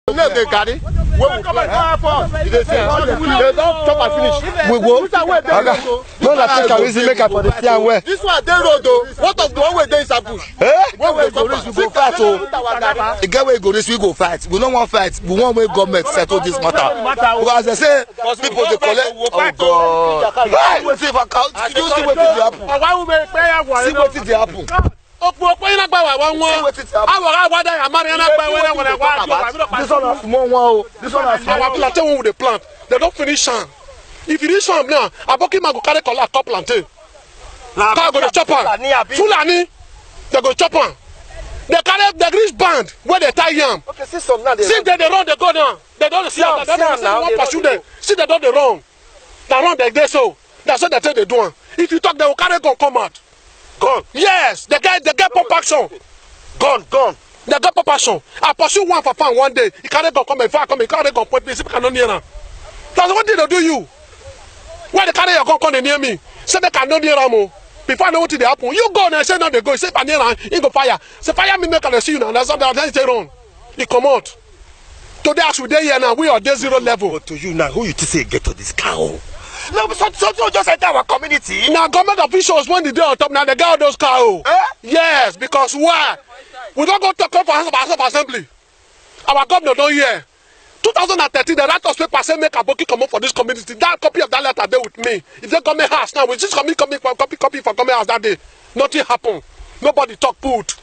No, they got it. When we play, they say, they don't chop and finish. We go. No, I think I will make up for the thing where. This one, they road though. What of the one way they is a bush? When we go fight, the guy we go this, we go fight. We don't want fight. We want way government settle this matter. Because they say, people they collect. Oh God. Right. See if I count. You see what did happen? See what did happen? This one is small one. This one is small. Our plantain with the plant. They don't finish am. If you finish am now, Aboki man go carry collect top plantain. Car go chop am. Fulani, they go chop am. They carry the grease band where they tie yam. Okay, see some now. See they run, they go down. They don't see am. They don't pursue them. See they don't run. They run like this so. That's what they tell they do. If you talk, they will carry gun come out. Gone. Yes, they get pop action. Gone. They got pop action. I pursue one for fun one day. He can't go come and far come. He can't go point me. People cannot near him. That's what did they do you? Why they carry your gun come near me? Say they cannot near him. Before I know what did happen, you go and say no they go. Say near him, he go fire. Say fire me make I see you now. That's something that they run. He come out. Today as we dey here now, we are day zero level. But to you now, who you to say get to this cow? No, so just enter our community. Now government officials when the day on top now they get those cows. Yes, because why? We don't go to call for House of Assembly. Our governor don't hear. 2013, the write us paper say make Aboki come up for this community. That copy of that letter there with me. If they come in house now, we just copy for coming house that day. Nothing happened. Nobody talk put.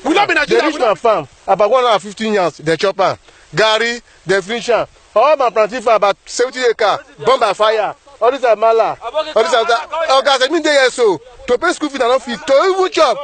We not be Nigeria. They reach my farm about 115 years. They chop am. Gary, they finish am. All my planting for about 70 acres. Burn by fire. All this are mala. All this are that. Oh, guys, I mean, they are so. To pay school fees and not feed. To even chop.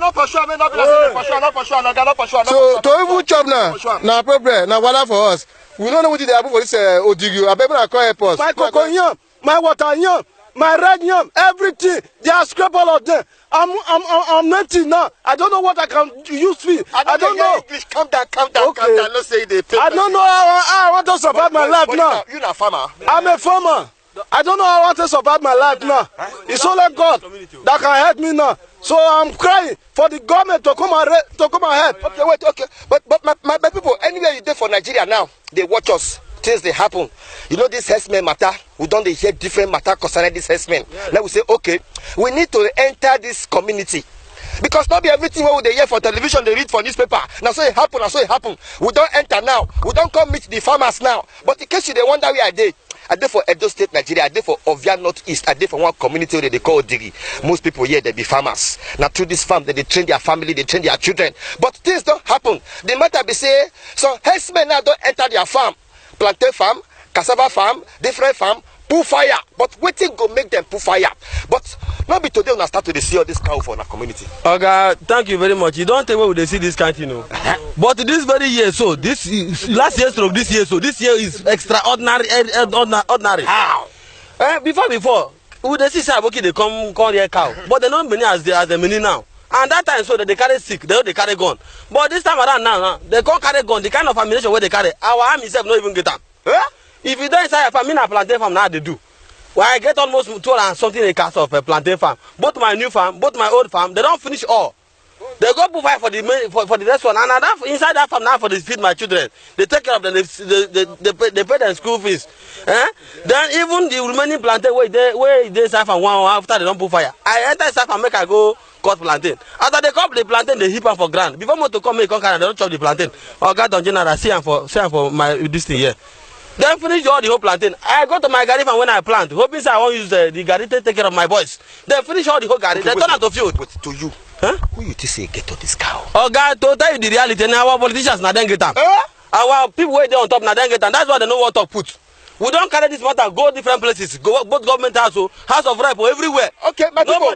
No, for sure. Not for sure. So, to even chop now. Now, problem. Now, what for us? We don't know what they happen for this Odigio. I better call help us. My cocoa yam, my water yam, my red yam, everything. They are scrap all of them. I'm 90 now. I don't know what I can use for. I don't know. English. Calm down. Okay. Let's say they pay. I don't know how I want to survive my life now. You're not a farmer. I'm a farmer. I don't know how I want to survive my life now. It's only God that can help me now. So I'm crying for the government to come and help. Okay, wait, okay. But my people, anywhere you do for Nigeria now, they watch us. Things they happen. You know this herdsmen matter. We don't hear different matter concerning this herdsmen. Yes. Now we say, okay, we need to enter this community. Because not be everything what they hear for television, they read for newspaper. Now so it happen. We don't enter now. We don't come meet the farmers now. But in case you they wonder where I did for Edo State, Nigeria. I did for Ovia Northeast. I did for one community where they call Digi. Most people here, they be farmers. Now through this farm, they train their family, they train their children. But things don't happen. The matter be say, so herdsmen now don't enter their farm. Plantain farm, cassava farm, different farm, pull fire. But waiting go make them pull fire. But not be today when I start to see all this cow for our community. Okay, thank you very much. You don't tell where they see this kind of thing, you know. But this very year, so this is, last year stroke this year, so this year is extraordinary. Ordinary. How? Before, we they see Aboki they come call their cow, but they don't many as the many now. And that time so that they carry sick, they carry gun. But this time around now, they can't carry gun. The kind of ammunition where they carry, our army itself not even get them. If you don't inside a farm, I plantain farm now they do. Well, I get almost 200 and something acres of a plantain farm. Both my new farm, both my old farm, they don't finish all. They go provide for the next one, and that, inside that farm now for the feed my children. They take care of them. They pay their school fees. Then even the remaining plantain where they inside farm 1 hour after they don't put fire. I enter inside farm make I go cut plantain. After they cut the plantain, they heap am for ground. Before me to come make carry, they don't chop the plantain. Oh God, don't general see am for my this thing here. Then finish all the whole plantain. I go to my garden farm when I plant, hoping say I won't use the garden to take care of my boys. Then finish all the whole garden. They turn out to field. But to you, who you to say get to this cow? Oh God, to tell you the reality, now our politicians now then get them. Our people wait there on top now then get them. That's why they know what to put. We don't carry this matter, go different places, go both government house of rep everywhere. Okay, my people.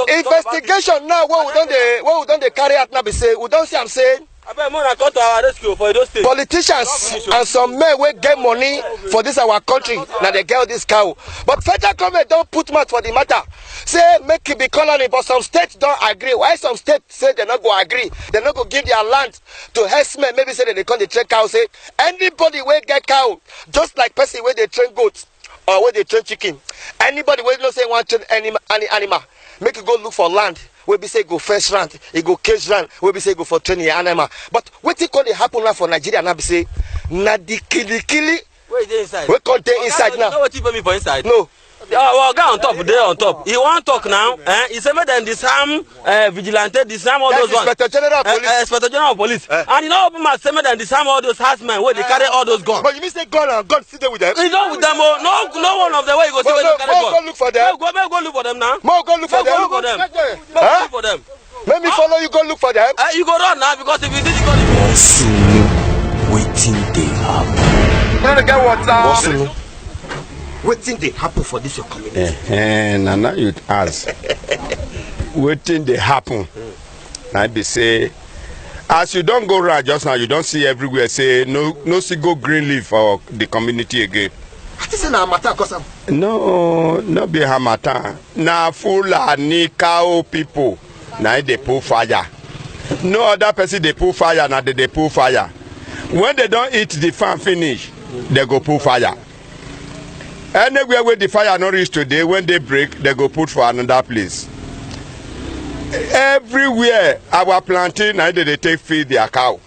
Investigation now, what we don't carry out now be say, we don't see I'm saying. Come to our rescue for those states. Politicians and some men will get money for this our country. Now they get this cow. But federal government don't put much for the matter. Say make it be colony, but some states don't agree. Why some states say they're not going to agree? They're not going to give their land to herdsmen. Maybe say that they come to train cow. Say anybody will get cow, just like person where they train goats or where they train chicken. Anybody will not say want to train any animal. Make you go look for land. We be say go first round, it go cage round. We be say go for training animal. But what it call happen now for Nigeria now be say na the kili Where is the inside? we contain inside You now. know what you pay me for inside? No. Well, guy on top, there on top. He won't talk now. He said, then disarm vigilante, disarm all those ones. Inspector General of Police. Inspector General of Police. And you know, open my statement and disarm all those herdsmen where they carry all those guns. But you mean say gun and gun sit there with them? He's not with them. Oh. No one of them where you go see where they carry guns. Go look for them. Go look for them now. More go look for them. Go look for them. Go look for them. Let me follow you. Go look for them. You go run now because if you did, you go to Sunu, waiting they happen. You don't get water. Waiting they happen for this your community. And now you ask, waiting they happen. Now they say, as you don't go right just now, you don't see everywhere say no see go green leaf for the community again. What is na matter cause No be hamata. Na Fulani cow people. Now they pull fire. No other person they pull fire. Now they pull fire. When they don't eat the farm finish, they go pull fire. Anywhere where the fire not reach today, when they break, they go put for another place. Everywhere our planting, now they take feed their cow.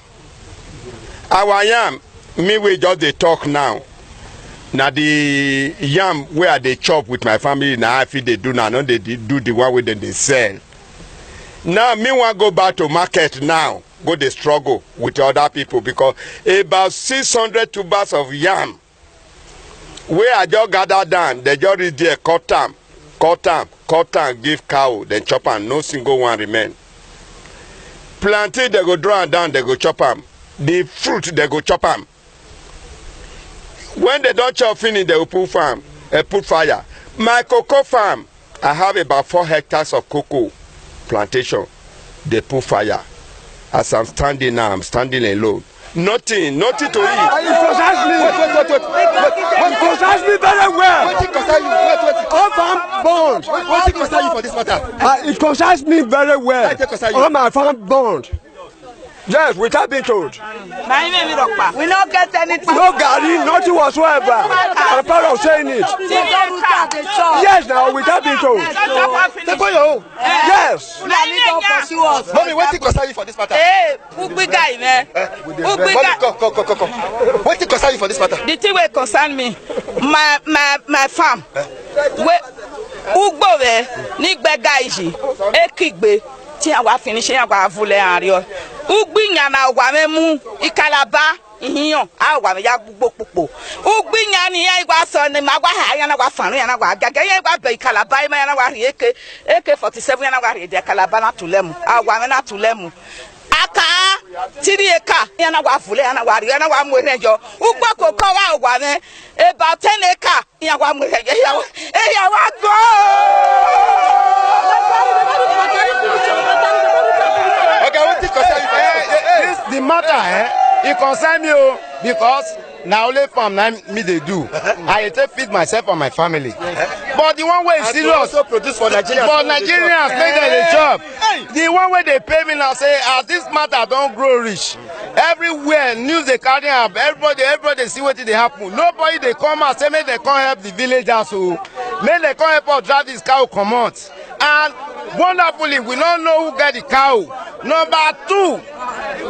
Our yam, me we just they talk now. Now the yam where they chop with my family, now I feed they do now, no they do the one where they sell. Now me want go back to market now, go they struggle with other people because about 600 tubers of yam. Where I just gather down, they just reach there, cut them, give cow, then chop them, no single one remain. Planting, they go draw down, they go chop them. The fruit, they go chop them. When they don't chop finish, they will put fire. My cocoa farm, I have about 4 hectares of cocoa plantation. They put fire. As I'm standing now, I'm standing alone. Nothing to eat. It concerns me. It concerns me very well. What concern you? Wait. All farm bond. What concern you for this matter? It concerns me very well. All my farm bond. Yes, without being told. We don't get anything. No Gary, nothing whatsoever. I'm proud of saying it. Yes, now without being told. They go your own. Yes. Mommy, what concern you for this matter? Who big guy, man? Who big guy? Come. What concern you for this matter? The thing will concern me. My farm. Ugbo we ni gbega iji ekigbe ti awa finish awa vule ario ugbinya na awa memu ikalaba ihiyan awa me ya gbogbo popo ugbinya ni ya igwa so ni magwa ha ya na gwa fanu ya na gwa gaga ya igwa be ikalaba ya na gwa ri AK47 ya na gwa ri de kalaba na tulemu awa me na tulemu aka tiri eka ya na gwa vule ya na gwa ri ya na gwa mwerejo ugbo koko wa awa me about 10 acres ya gwa mwerejo ya wa go. Okay, what concern you? This the matter, it concern me because now only farm me they do. I take feed myself and my family. But the one way is serious. Also produce for Nigerians. For Nigerians, make them the job. The one way they pay me now say, as this matter don't grow rich. Everywhere news they carry up. Everybody see what they happen. Nobody they come and say make they come help the villagers who make they come help us drive this cow come out. And wonderfully, we don't know who get the cow. Number 2,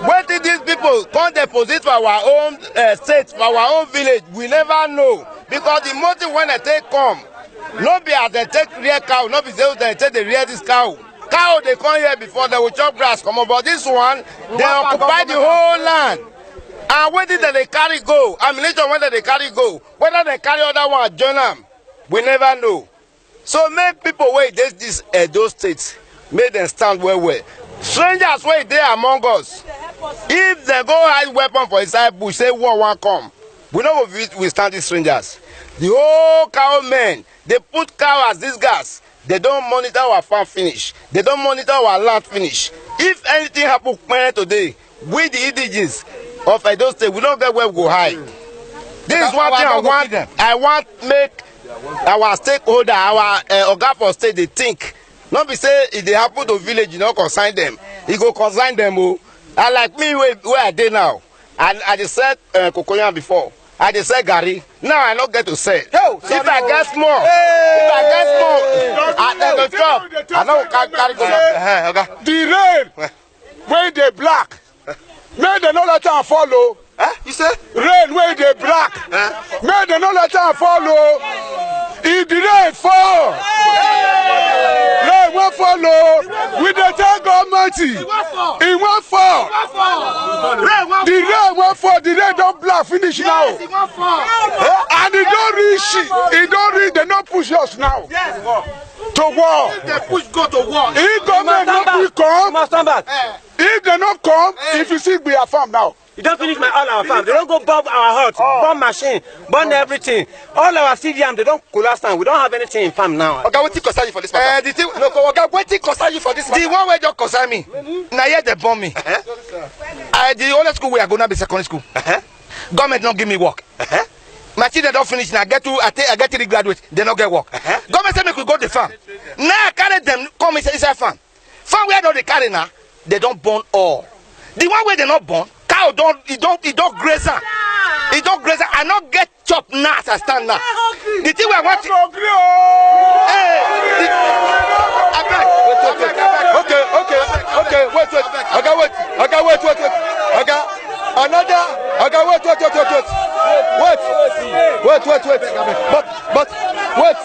where did these people come deposit for our own state, for our own village? We never know. Because the motive when they take come, not be as they take real cow, not be they take the real this cow. Cow they come here before they will chop grass come on, but this one, they occupy the whole land. And where did they carry go? Ammunition whether they carry go, whether they carry other one join them, we never know. So make people wait this those states, make them stand well. Strangers wait there among us. If they go hide weapon for inside bush, say war won't come. We know we stand these strangers. The whole cow men, they put cow as this gas. They don't monitor our farm finish. They don't monitor our land finish. If anything happen today, we the indigenous of Edo State, we don't get where we go hide. This is one thing I want make our stakeholder, our Oga for state, they think. Not be say if they happen to village, you know, consign them. He go consign them. And like me, where I did now, I just said cocoyam before. I just said Gary. Now I don't get to say. If I get small, I go chop. I don't carry go. The rain, when they black, when they know that I follow, You say? Rain where they black. May they not let am follow. If the rain fall, rain won't follow. We dey tell government, it won't fall. The rain won't fall. The rain don't black finish now. And it don't reach. It don't reach. They not push us now. To war. They push go to war. If government not will come, if they not come, if you see we are farm now. You don't finish all our farm. They don't go bomb our hut, bomb machine, burn everything. All our CDM, they don't collapse time. We don't have anything in farm now. Okay, what concern you for this matter? The thing, no, okay, what concern you for this matter? The one where just concern me. Now here they bomb me. The only school where I go now be secondary school. Government don't give me work. My children don't finish now. I get 3 graduates, they don't get work. Government say me could go to the farm. Now I carry them come inside farm. Farm where don't they carry now? They don't burn all. The one where they not burn, cow don't graze her. It don't graze her. I not get chop now as I stand now. The thing we are watching. Wait.